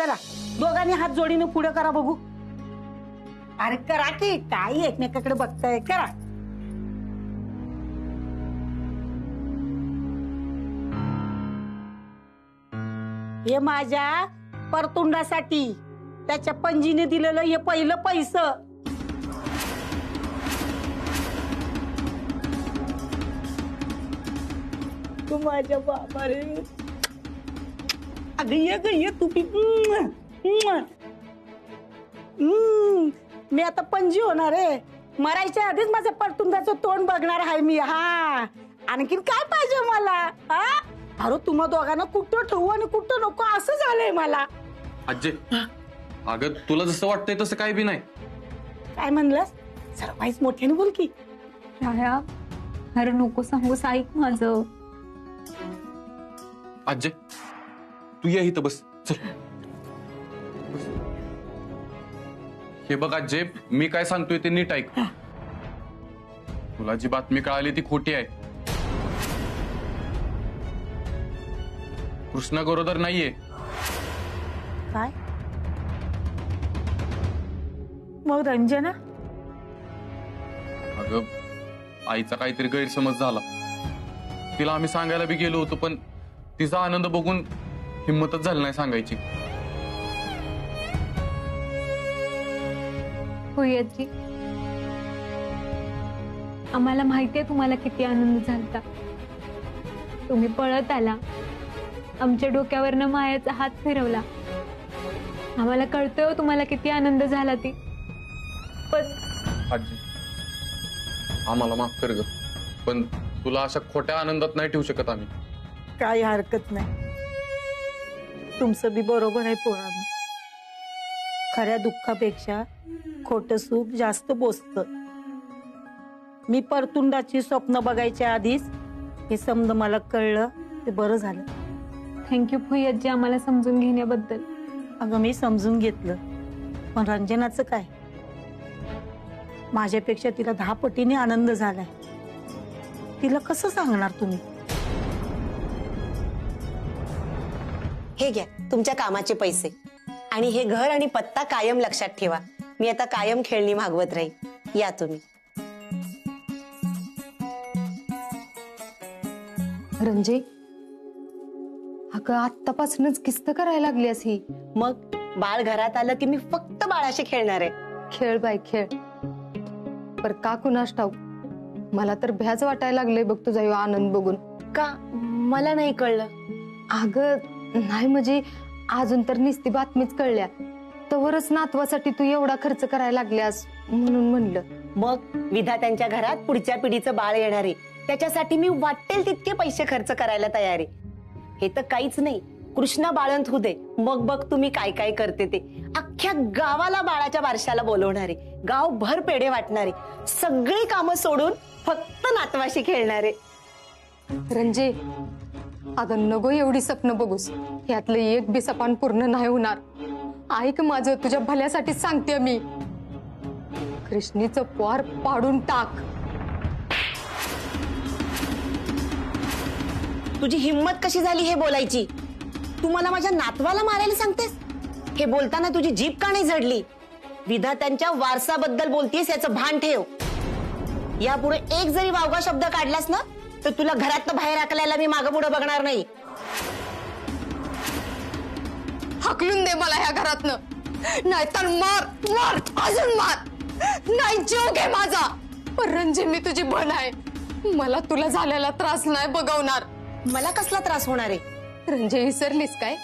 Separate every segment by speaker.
Speaker 1: चला दोघांनी हात जोडीने पुढे करा बघू. अरे करा की काही एकमेकाकडे बघताय, करा. हे माझ्या परतुंडासाठी त्याच्या पणजीने दिलेलं हे पहिलं पैसं. तू माझ्या बाबा रे. अगं ये तू बी. मी आता पणजी होणार आहे. मरायच्या आधीच माझ्या परतुंडाचं तोंड बघणार आहे मी. हा आणखीन काय पाहिजे मला? हा अरे तुम्हा दोघांना कुठं ठेवू आणि कुठं नको असं झालंय मला.
Speaker 2: आज्जे अगं तुला जसं वाटतंय तसं काही बी नाही.
Speaker 1: काय म्हणलंस? सर्वाईच मोठ्याने बोल की.
Speaker 3: राया अरे नको सांगूस, ऐक माझं.
Speaker 2: आज्जे तू ये इथं बस, चल बस. हे बघ आज्जे, मी काय सांगतोय ते नीट ऐक. तुला जी बातमी कळाली ती खोटी आहे. कृष्णा गरोदर नाहीये.
Speaker 1: काय मग रंजना?
Speaker 2: अगं आईचा काहीतरी गैरसमज झाला. तिला आम्ही सांगायला बी गेलो होतो, पण तिचा आनंद बघून हिंमतच झाली नाही सांगायची.
Speaker 3: होय आजी, आम्हाला माहितीये तुम्हाला किती आनंद झालता. तुम्ही पळत आला, आमच्या डोक्यावरनं मायाचा हात फिरवला. आम्हाला कळतंय हो तुम्हाला किती आनंद झाला ती. पण
Speaker 2: आजी आम्हाला माफ कर ग, पण तुला अशा खोट्या आनंदात नाही ठेवू शकत आम्ही.
Speaker 1: काही हरकत नाही, तुमचं बी बरोबर आहे पोरांनो. खऱ्या दुःखापेक्षा खोटं सुख जास्त बोचतं. मी परतुंडाची स्वप्न बघायच्या आधीच हे समज मला कळलं, ते बरं झालं.
Speaker 3: थँक्यू फुई आम्हाला समजून घेण्याबद्दल.
Speaker 1: अगं मी समजून घेतलं, पण रंजनाचं काय? माझ्यापेक्षा तिला 10 पटीने आनंद झालाय. तिला कसं सांगणार तुम्ही?
Speaker 4: हे घ्या तुमच्या कामाचे पैसे, आणि हे घर आणि पत्ता कायम लक्षात ठेवा. मी आता कायम खेळणी मागवत राहील. या तुम्ही.
Speaker 5: रंजे अगं आत्तापासूनच किस्त करायला लागलीस ही.
Speaker 4: मग बाळ घरात आलं की मी फक्त बाळाशी खेळणार आहे.
Speaker 5: खेळ बाय खेळ, पर का कुणास ठाऊक मला तर भ्याच वाटायला लागलंय बघ तुझा ह्यो आनंद बघून.
Speaker 4: का मला नाही कळलं?
Speaker 5: अगं नाही म्हणजे अजून तर निस्ती बातमीच कळल्या, तवरच नातवासाठी तू एवढा खर्च करायला लागल्यास म्हणून म्हणलं.
Speaker 4: मग विधात्यांच्या घरात पुढच्या पिढीचं बाळ येणार आहे, त्याच्यासाठी मी वाटेल तितके पैसे खर्च करायला तयार आहे. हे तर काहीच नाही, कृष्णा बाळंत होऊ दे, मग बघ तुम्ही काय काय करते ते. अख्ख्या गावाला बाळाच्या बारशाला बोलवणारे, गावभर पेढे वाटणारे, सगळी कामं सोडून फक्त नातवाशी खेळणारे.
Speaker 5: रंजे अगं नको एवढी स्वप्न बघूस, यातलं एक बी सपान पूर्ण नाही होणार. ऐक माझं, तुझ्या भल्यासाठीच सांगते मी. कृष्णीचं पोर पाडून टाक.
Speaker 4: तुझी हिम्मत कशी झाली हे बोलायची? तू मला माझ्या नातवाला मारायला सांगतेस? हे बोलताना तुझी जीभ का नाही झडली? विधात्यांच्या वारसाबद्दल बोलतीयस याचं भान ठेव. यापुढे एक जरी वावगा शब्द काढलास ना, तर तुला घरातनं बाहेर हाकलायला मी मागं पुढे बघणार नाही.
Speaker 5: हाकलून दे मला ह्या घरातनं, नाहीतर मार मार अजून मार. नाही जीव घे माझा. पण रंजे मी तुझी बहीण आहे, मला तुला झालेला त्रास नाही बघवणार.
Speaker 4: मला कसला त्रास होणार आहे?
Speaker 5: रंजे विसरलीस काय?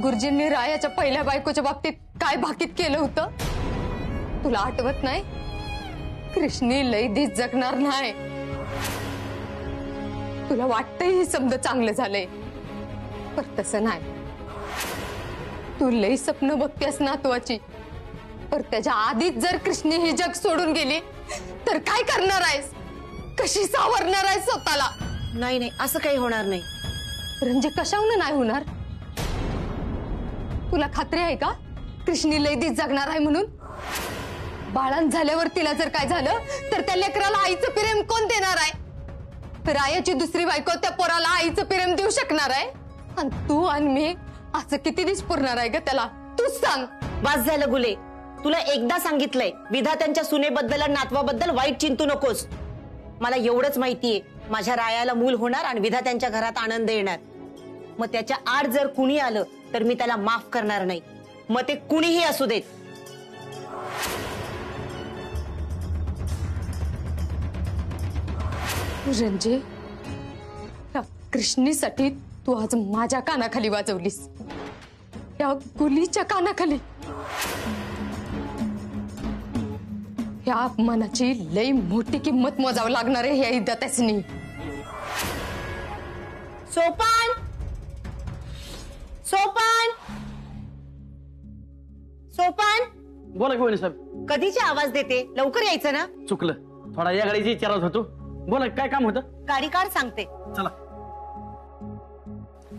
Speaker 5: गुरुजींनी रायाच्या पहिल्या बायकोच्या बाबतीत काय भाकीत केलं होतं तुला आठवत नाही? कृष्णी लई दिस जगणार नाही. तुला वाटतंय ही समज चांगलं झालंय, पण तसं नाही. तू लई स्वप्न बघतेस नातवाची, पर त्याच्या आधीच जर कृष्णी ही जग सोडून गेली तर काय करणार आहेस? कशी सावरणार आहेस स्वतःला?
Speaker 4: नाही नाही, असं काही होणार नाही.
Speaker 5: रंजे कशाहून नाही होणार? तुला खात्री आहे का कृष्णी लई दिस जगणार आहे म्हणून? बाळांत झाल्यावर तिला जर काय झालं तर त्या लेकराला आईचं प्रेम कोण देणार आहे? रायाची दुसरी बायको त्या पोराला आईचं प्रेम देऊ शकणार आहे? आणि तू आणि मी असं किती दिवस पुरणार आहे ग त्याला तूच सांग.
Speaker 4: बस झालं गुले, तुला एकदा सांगितलंय विधात्यांच्या सुनेबद्दल आणि नातवाबद्दल वाईट चिंतू नकोस. मला एवढंच माहितीये, माझ्या रायाला मूल होणार आणि विधात्यांच्या घरात आनंद येणार. मग त्याच्या आड जर कुणी आलं तर मी त्याला माफ करणार नाही, मग ते कुणीही असू देत.
Speaker 5: रंजे, या कृष्णीसाठी तू आज माझ्या कानाखाली वाजवलीस, या गुलीच्या कानाखाली. या अपमानाची लई मोठी किंमत मोजावं लागणार आहे ह्या इद्यात्यासनी.
Speaker 4: सोपान, सोपान, सोपान,
Speaker 6: बोला की वहिनी साहेब.
Speaker 4: कधीची आवाज देते, लवकर यायचं ना.
Speaker 6: चुकलं, थोडा या गाडीची विचारत होतो. बोला काय काम होतं.
Speaker 4: गाडी काढ सांगते.
Speaker 6: चला.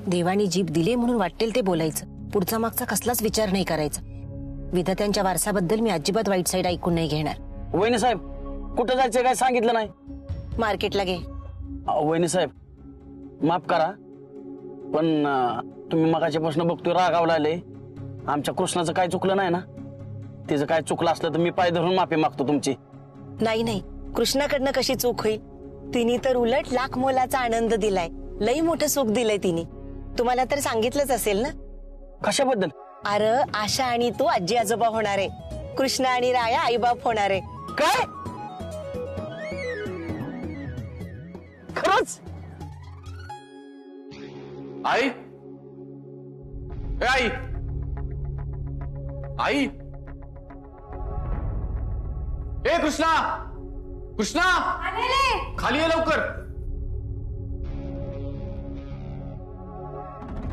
Speaker 4: देवानी जीभ दिले म्हणून वाटेल ते बोलायचं, पुढचा मागचा कसलाच विचार नाही करायचा. विधात्यांच्या वारसाबद्दल मी अजिबात वाईट साईड ऐकून नाही घेणार.
Speaker 6: वहिनी साहेब, कुठं जायचं काय सांगितलं नाही.
Speaker 4: मार्केटला घे.
Speaker 6: वहिनी साहेब माफ करा, पण तुम्ही मगाच्यापासून बघतोय रागावला आले. आमच्या कृष्णाचं काय चुकलं नाही ना. तिचं काय चुकलं असलं तर मी पाय धरून माफी मागतो तुमची.
Speaker 4: नाही नाही, कृष्णाकडनं कशी चूक होईल. तिने तर उलट लाख मोलाचा आनंद दिलाय, लई मोठं सुख दिलंय तिने. तुम्हाला तर सांगितलंच असेल ना.
Speaker 6: कशाबद्दल.
Speaker 4: अरे आशा आणि तू आजी आजोबा होणार आहे, कृष्ण आणि राया आईबाप होणार आहे.
Speaker 6: काय खरंच.
Speaker 2: आई, ए आई, आई, ए कृष्णा, कृष्णा, खाली ये लवकर.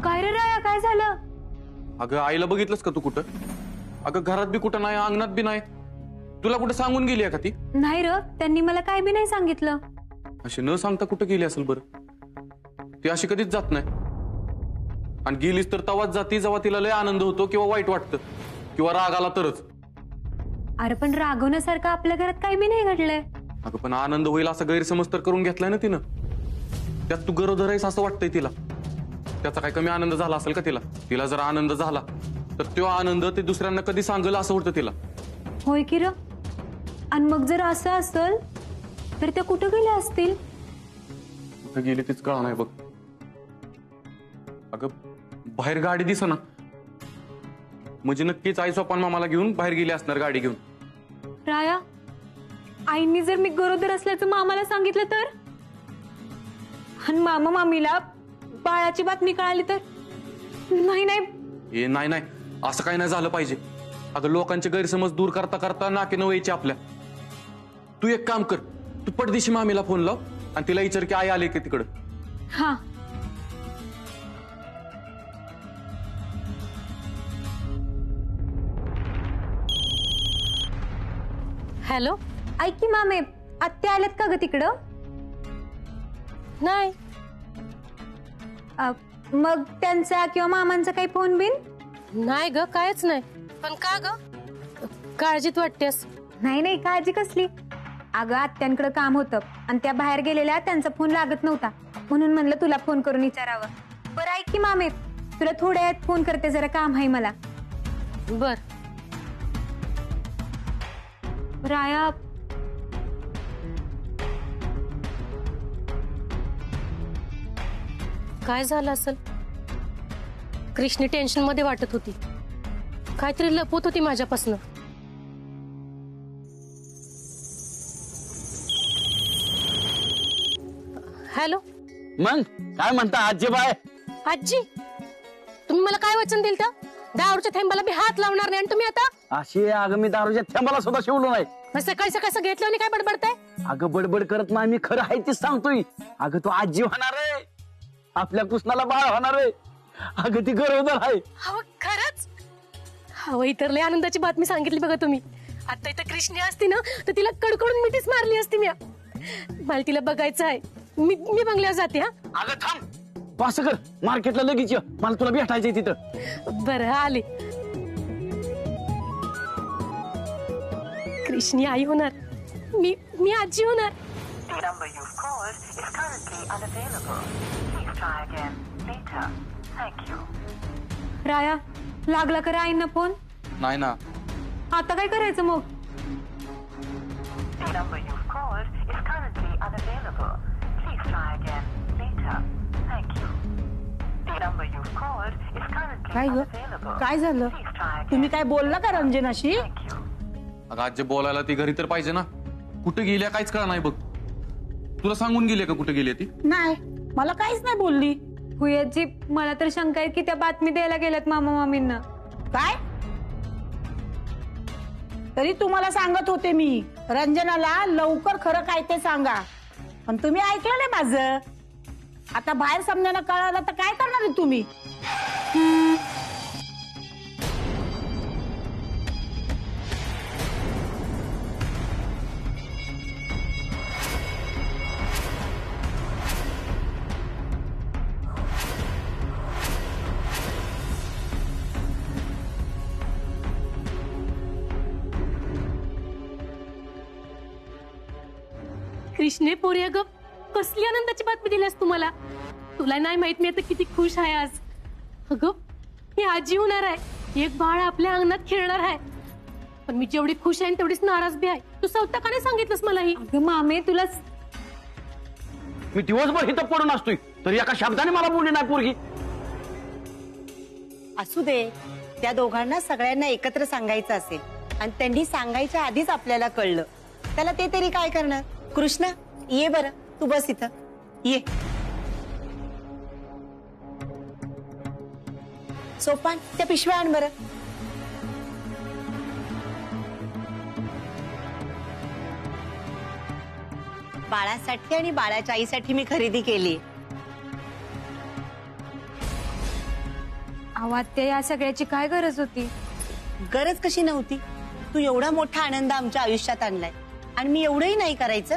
Speaker 3: काय रे राया, काय झालं?
Speaker 2: अगं आईला बघितलंस का तू कुठं? अगं घरात बी कुठं नाही, अंगणात बी नाही. तुला कुठं सांगून गेली आहे का ती?
Speaker 3: नाही र, त्यांनी मला काय बी नाही सांगितलं.
Speaker 2: अशी न सांगता कुठं गेली असेल बरं? ती अशी कधीच जात नाही, आणि गेलीस तर तवाच जाती जेव्हा तिला लय आनंद होतो किंवा वाईट वाटतं किंवा राग आला तरच.
Speaker 3: अरे पण रागवण्यासारखं आपल्या घरात काही बी नाही घडलंय.
Speaker 2: अगं पण आनंद होईल असा गैरसमज तर करून घेतलाय ना तिनं. त्यात तू गरोदर आहेस असं वाटतंय तिला. त्याचा काय कमी आनंद झाला असेल का तिला? तिला जर आनंद झाला तर तो आनंद ते दुसऱ्यांना कधी सांगल असं होतं तिला.
Speaker 3: होय की र. आणि मग जर असं असेल तर त्या कुठं गेल्या असतील?
Speaker 2: कुठं गेली तीच कळा नाही बघ. अगं बाहेर गाडी दिसना, म्हणजे नक्कीच आई सोपान मामाला घेऊन बाहेर गेली असणार गाडी घेऊन.
Speaker 3: राया, आईंनी जर मी गरोदर असल्याचं मामाला सांगितलं तर, आणि मामा मामीला बाळाची बातमी कळाली तर? नाही नाही,
Speaker 2: हे नाही नाही, असं काही नाही झालं पाहिजे. अगं लोकांचे गैरसमज दूर करता करता नाके न व्हायचे आपल्या. तू एक काम कर, तू पटदिशी मामीला फोन लाव आणि तिला विचार की आई आली की तिकडं.
Speaker 3: हा. हॅलो, ऐक की मामे, आत्या आल्यात का ग तिकडं?
Speaker 7: नाही.
Speaker 3: मग त्यांचा किंवा मामांचा काही फोन बिन?
Speaker 7: नाही ग, कायच नाही. पण का ग, काळजीत वाटतेस?
Speaker 3: नाही नाही, काळजी कसली. अगं आत्यांकडे काम होतं आणि त्या बाहेर गेलेल्या, त्यांचा फोन लागत नव्हता, म्हणून म्हणलं तुला फोन करून विचारावं. बरं ऐक की मामे, तुला थोड्या वेळात फोन करते, जरा काम आहे मला.
Speaker 7: बर.
Speaker 3: राया,
Speaker 7: काय झालं असेल? कृष्णी टेन्शन मध्ये वाटत होती, काहीतरी लपवत होती माझ्यापासून. हॅलो.
Speaker 6: मग काय म्हणता आजी बाय?
Speaker 7: आजी, तुम्ही मला काय वचन दिलं तर? दारूच्या थेंबाला बी हात लावणार नाही, आणि तुम्ही आता
Speaker 6: अशी अगं मी दारूच्या थेंबाला सुद्धा शिवलो नाही.
Speaker 7: सकाळी सकाळी घेतलं आणि काय बडबडताय?
Speaker 6: अगं बडबड करत नाही, मी खरं आहे तीच सांगतोय. अगं तू आजी होणार आहे, आपल्या कृष्णाला बाळ होणार आहे. अगं ती गरोदर आहे.
Speaker 7: हवं खरंच? हवं, इतर लय आनंदाची बातमी सांगितली बघा तुम्ही. आता इथं कृष्णी असती ना तर तिला कडकडून मिठीच मारली असती मी. मला तिला बघायचं आहे. मी बंगल्यावर जाते. हा.
Speaker 6: अगं थांब, असं कर, मार्केटला लगेच ये, मला तुला भेटायचंय तिथं.
Speaker 7: बरं आले. कृष्णी आई होणार, मी आजी होणार.
Speaker 8: The number you've called is currently unavailable. Please try again later. Thank you.
Speaker 3: राया लागला का आईंना फोन?
Speaker 2: नाही ना.
Speaker 3: आता काय करायचं मग?
Speaker 8: The number you've called is currently unavailable. Please try again later. Thank you. The number you've called is currently
Speaker 1: काय ग
Speaker 8: unavailable.
Speaker 1: काय झालं?
Speaker 8: Please try again.
Speaker 1: तुम्ही काय बोलला का रंजनाशी?
Speaker 8: Thank you.
Speaker 2: अगं आजी बोलायला ती घरी तर पाहिजे ना. कुठे गेल्या काहीच कळा नाही बघ. तुला सांगून गेली का कुठे गेली ती?
Speaker 1: नाही, मला काहीच नाही बोलली.
Speaker 3: भुयाजी मला तर शंका आहे की त्या बातमी द्यायला गेल्यात मामा मामींना.
Speaker 1: काय? तरी तुम्हाला सांगत होते मी रंजनाला लवकर खरं काय ते सांगा, पण तुम्ही ऐकलं नाही माझं. आता बाहेर समजायला कळालं तर काय करणार आहे तुम्ही?
Speaker 7: कृष्णे पोरी अगं कसली आनंदाची बातमी दिलीस तुम्हाला. तुला नाही माहित मी आता किती खुश आहे आज. अगं मी आजी होणार आहे, एक बाळ आपल्या अंगणात खेळणार आहे. पण मी जेवढी खुश आहे तेवढीच नाराज बी आहे. तू स्वतः का नाही सांगितलंस मला ही?
Speaker 3: अगं मामे तुला
Speaker 6: मी दिवसभर इथं पडून असतोय तरी एका शब्दाने मला बोलली नाही पोरगी.
Speaker 4: असू दे, त्या दोघांना सगळ्यांना एकत्र सांगायचं असेल आणि त्यांनी सांगायच्या आधीच आपल्याला कळलं, त्याला ते तरी काय करणार. कृष्णा ये बरं, तू बस इथं ये. सोपान त्या पिशव्या आण बरं. बाळासाठी आणि बाळाच्या आईसाठी मी खरेदी केली.
Speaker 3: आवाज त्या या सगळ्याची काय गरज होती?
Speaker 4: गरज कशी नव्हती? तू एवढा मोठा आनंद आमच्या आयुष्यात आणलाय आणि मी एवढंही नाही करायचं?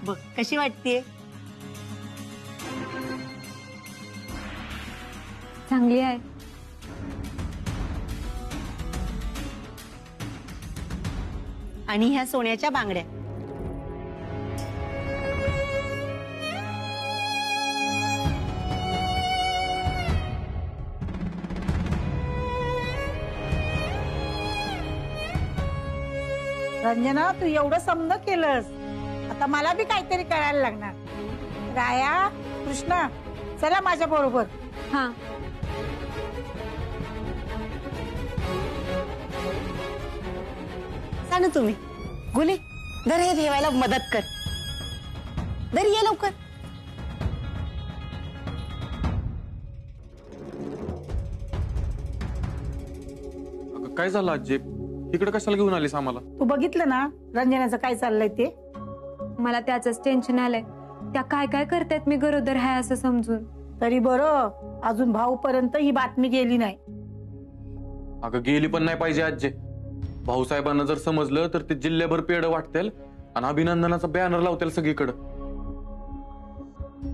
Speaker 4: बघ कशी वाटतेय?
Speaker 3: चांगली आहे.
Speaker 4: आणि ह्या सोन्याच्या बांगड्या
Speaker 1: रंजना तू एवढं समज केलंस, आता मला बी काहीतरी करायला लागणार. राया, कृष्णा चला माझ्या बरोबर.
Speaker 3: हा
Speaker 4: सांग तुम्ही. गुले दर हे ठेवायला मदत कर. दर ये लवकर.
Speaker 2: अगं काय झालं आजी? इकडे कशाला घेऊन आलीस आम्हाला?
Speaker 1: तू बघितलं ना रंजनाचं काय चाललंय ते?
Speaker 3: मला त्याच टेन्शन आलंय. त्या काय काय करतायत मी गरोदर आहे असं समजून.
Speaker 1: तरी बरं अजून भाऊ पर्यंत ही बातमी गेली नाही.
Speaker 2: अगं गेली पण नाही पाहिजे आजी. भाऊसाहेबांना जर समजलं तर ते जिल्ह्याभर पेढ वाटतील आणि अभिनंदनाचा बॅनर लावतील सगळीकडं.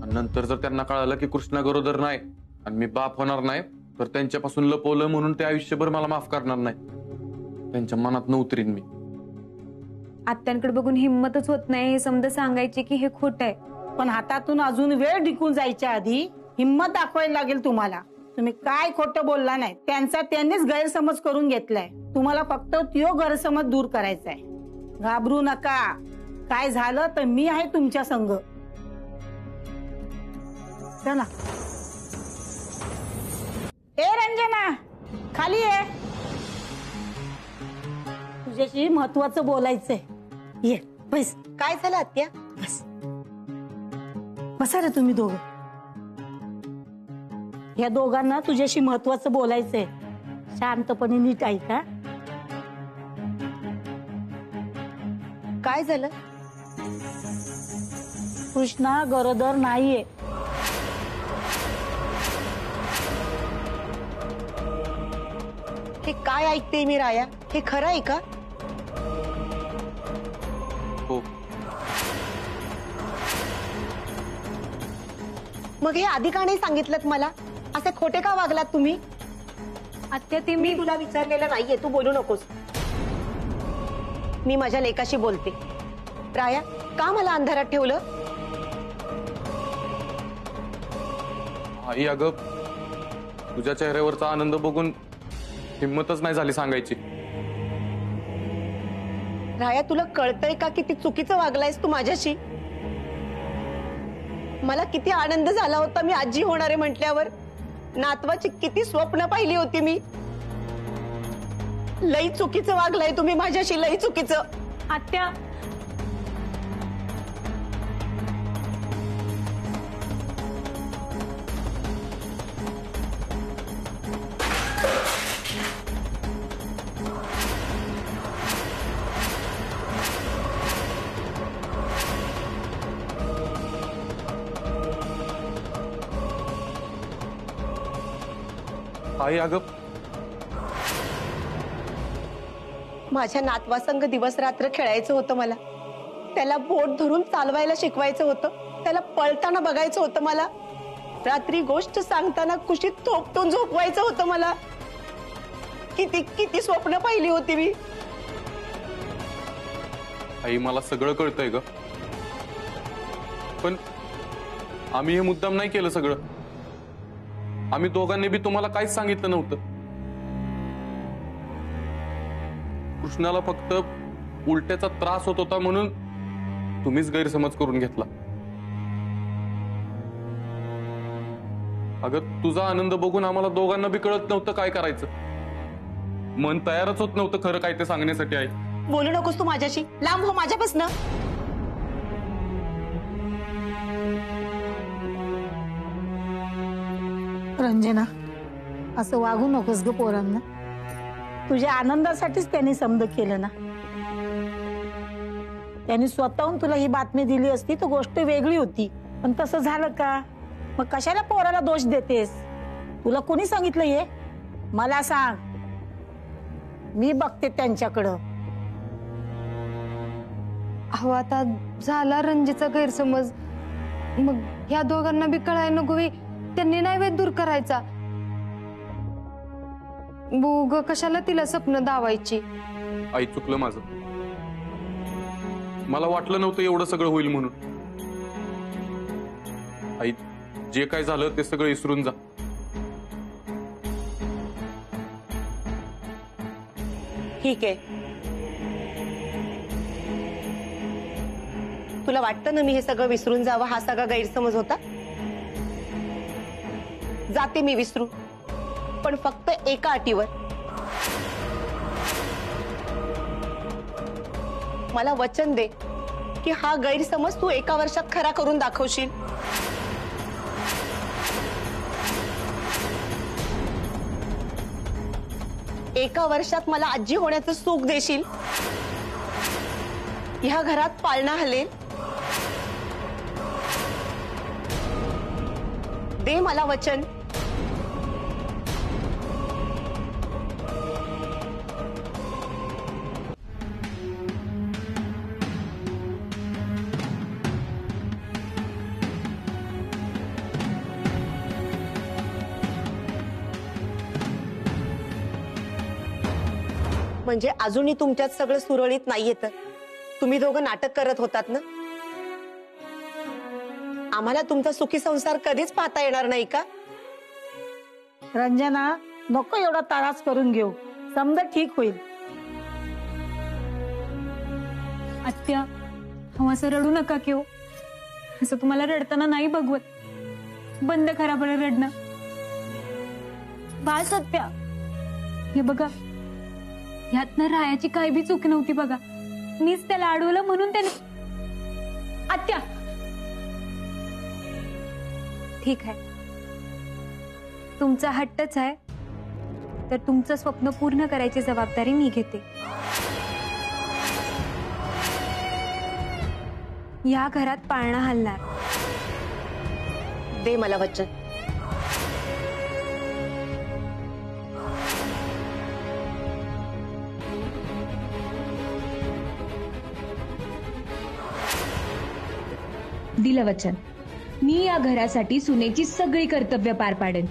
Speaker 2: आणि नंतर जर त्यांना कळालं की कृष्णा गरोदर नाही आणि मी बाप होणार नाही तर त्यांच्यापासून लपवलं म्हणून ते आयुष्यभर मला माफ करणार नाही. त्यांच्या मनात नव्हतरीन मी.
Speaker 3: आत्यांकडे बघून हिंमतच होत नाही हे समजा सांगायची की हे खोट आहे.
Speaker 1: पण हातातून अजून वेळ टिकून जायच्या आधी हिंमत दाखवायला लागेल तुम्हाला. तुम्ही काय खोटं बोलला नाही, त्यांचा त्यांनीच गैरसमज करून घेतलाय. तुम्हाला फक्त तो गैरसमज दूर करायचा आहे. घाबरू नका, काय झालं तर मी आहे तुमच्या संग. चला. ए रंजना खाली ये, तुझ्याशी महत्वाचं बोलायचंय. ये बस.
Speaker 4: काय झालं आत्या?
Speaker 1: बस बसा रे तुम्ही दोघं. या दोघांना तुझ्याशी महत्वाचं बोलायचंय. शांतपणे नीट ऐका.
Speaker 4: काय झालं?
Speaker 1: कृष्णा गरोदर नाहीये.
Speaker 4: हे काय ऐकते मी राया? हे खरं आहे का?
Speaker 2: हो.
Speaker 4: मग हे आधी का नाही सांगितलं मला? असे खोटे का वागलात तुम्ही?
Speaker 3: आत्या ते
Speaker 4: मी तुला विचारलेलं नाहीये, तू बोलू नकोस. मी माझ्या लेकाशी बोलते. राया का मला अंधारात ठेवलं?
Speaker 2: आई अगं, तुझ्या चेहऱ्यावरचा आनंद बघून हिंमतच नाही झाली सांगायची.
Speaker 4: राया, तुला कळतंय का किती चुकीचं वागलायस तू माझ्याशी? मला किती आनंद झाला होता मी आजी होणार आहे म्हटल्यावर. नातवाची किती स्वप्न पाहिली होती मी. लई चुकीचं वागलाय तुम्ही माझ्याशी, लई चुकीचं.
Speaker 1: आत्या,
Speaker 2: आई अगं,
Speaker 4: माझ्या नातवासंग दिवस रात्र खेळायचं होतं मला. त्याला बोट धरून चालवायला शिकवायचं होतं. त्याला पळताना बघायचं होतं मला. रात्री गोष्ट सांगताना कुशीत थोपटून झोपवायचं होतं मला. किती किती स्वप्न पाहिली होती मी.
Speaker 2: आई मला सगळं कळतंय ग, पण आम्ही हे मुद्दाम नाही केलं सगळं. आम्ही दोघांनी बी तुम्हाला काहीच सांगितलं नव्हतं. कृष्णाला फक्त उलट्याचा त्रास होत होता म्हणून तुम्हीच गैरसमज करून घेतला. अगं, तुझा आनंद बघून आम्हाला दोघांना बी कळत नव्हतं काय करायचं. मन तयारच होत नव्हतं खरं काय ते सांगण्यासाठी. आई,
Speaker 4: बोलू नकोस तू माझ्याशी. लांब हो माझ्यापासनं.
Speaker 1: रंजना, असं वागू नकोस ग पोरांना. तुझ्या आनंदासाठीच त्यांनी समज केलं ना. त्यांनी स्वतःहून तुला ही बातमी दिली असती तर गोष्ट वेगळी होती. पण तसं झालं का? मग कशाला पोराला दोष देतेस? तुला कोणी सांगितलं हे? मला सांग, मी बघते त्यांच्याकडं.
Speaker 3: अहो, आता झाला रणजीचा गैरसमज, मग ह्या दोघांना बी कळायला नको होई. त्यांनी नाही वेद दूर करायचा. बोग कशाला तिला स्वप्न दावायची.
Speaker 2: आई, चुकलं माझं. मला वाटलं नव्हतं एवढं सगळं होईल म्हणून. आई, जे काय झालं ते सगळं विसरून जा.
Speaker 4: ठीक आहे. तुला वाटतं ना मी हे सगळं विसरून जावं, हा सगळा गैरसमज होता. जाते मी विसरू, पण फक्त एका अटीवर. मला वचन दे की हा गैरसमज तू एका वर्षात खरा करून दाखवशील. एका वर्षात मला आजी होण्याचं सुख देशील. ह्या घरात पाळणा हलेल. दे मला वचन. म्हणजे अजूनही तुमच्यात सगळं सुरळीत नाहीये तर? तुम्ही दोघं नाटक करत होतात ना? आम्हाला तुमचा सुखी संसार कधीच पाहता येणार नाही का?
Speaker 1: रंजना, नको एवढा तारास करून घेऊ. समजा ठीक होईल.
Speaker 3: आत्या, हो असं रडू नका की हो. असं तुम्हाला रडताना नाही बघवत. बंद करा बरं रडणं. बाळ सत्या, हे बघा, ह्यातनं रायाची काही बी चूक नव्हती बघा. मीच त्याला अडवलं म्हणून त्याने. आत्या, ठीक आहे, तुमचा हट्टच आहे तर तुमचं स्वप्न पूर्ण करायची जबाबदारी मी घेते. या घरात पाळणा हलणार.
Speaker 4: दे मला वचन.
Speaker 9: दिलं वचन. मी या घरासाठी सुनेची सगळी कर्तव्य पार पाडेन.